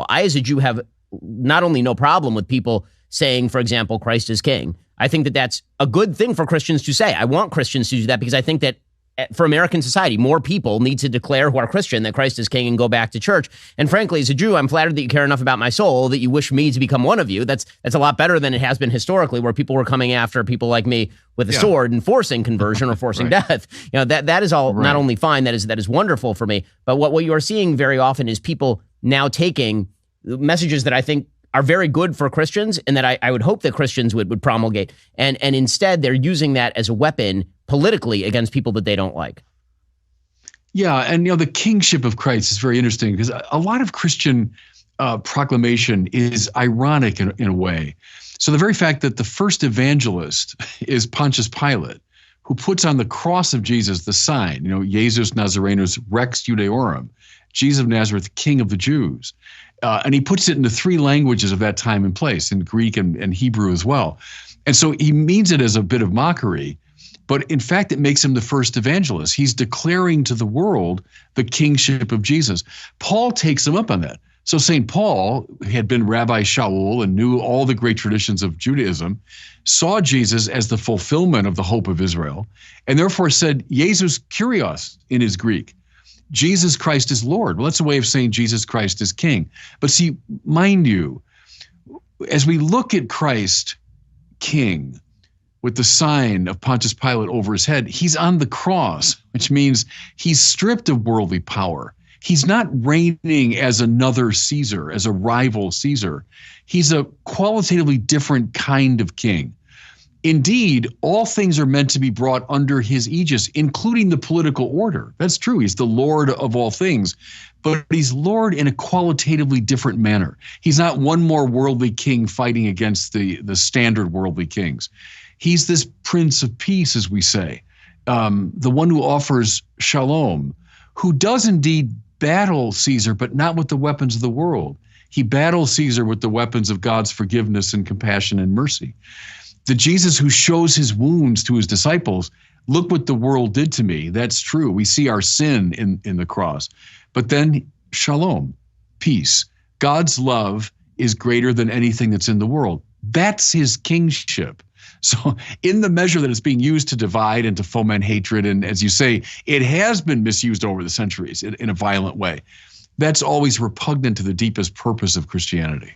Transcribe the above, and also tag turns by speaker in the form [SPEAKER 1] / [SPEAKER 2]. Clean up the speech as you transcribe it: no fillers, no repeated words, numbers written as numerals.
[SPEAKER 1] I, as a Jew, have not only no problem with people saying, for example, Christ is king. I think that that's a good thing for Christians to say. I want Christians to do that because I think that for American society, more people need to declare who are Christian that Christ is king and go back to church. And frankly, as a Jew, I'm flattered that you care enough about my soul that you wish me to become one of you. That's a lot better than it has been historically, where people were coming after people like me with a sword and forcing conversion or forcing death. That is all not only fine, that is wonderful for me. But what you are seeing very often is people now taking messages that I think are very good for Christians and that I would hope that Christians would promulgate. And instead, they're using that as a weapon politically against people that they don't like.
[SPEAKER 2] Yeah, and the kingship of Christ is very interesting because a lot of Christian proclamation is ironic in a way. So the very fact that the first evangelist is Pontius Pilate, who puts on the cross of Jesus the sign, Jesus Nazarenus Rex Judaeorum, Jesus of Nazareth, King of the Jews. And he puts it into three languages of that time and place, in Greek and Hebrew as well. And so he means it as a bit of mockery, but in fact, it makes him the first evangelist. He's declaring to the world the kingship of Jesus. Paul takes him up on that. So St. Paul had been Rabbi Shaul and knew all the great traditions of Judaism, saw Jesus as the fulfillment of the hope of Israel, and therefore said, Jesus Kyrios in his Greek. Jesus Christ is Lord. Well, that's a way of saying Jesus Christ is King. But see, mind you, as we look at Christ, King, with the sign of Pontius Pilate over his head, he's on the cross, which means he's stripped of worldly power. He's not reigning as another Caesar, as a rival Caesar. He's a qualitatively different kind of king. Indeed, all things are meant to be brought under his aegis, including the political order. That's true. He's the Lord of all things, but he's Lord in a qualitatively different manner. He's not one more worldly king fighting against the standard worldly kings. He's this Prince of Peace, as we say, the one who offers shalom, who does indeed battle Caesar, but not with the weapons of the world. He battles Caesar with the weapons of God's forgiveness and compassion and mercy. The Jesus who shows his wounds to his disciples, look what the world did to me. That's true. We see our sin in the cross. But then shalom, peace. God's love is greater than anything that's in the world. That's his kingship. So in the measure that it's being used to divide and to foment hatred, and as you say, it has been misused over the centuries in a violent way, that's always repugnant to the deepest purpose of Christianity.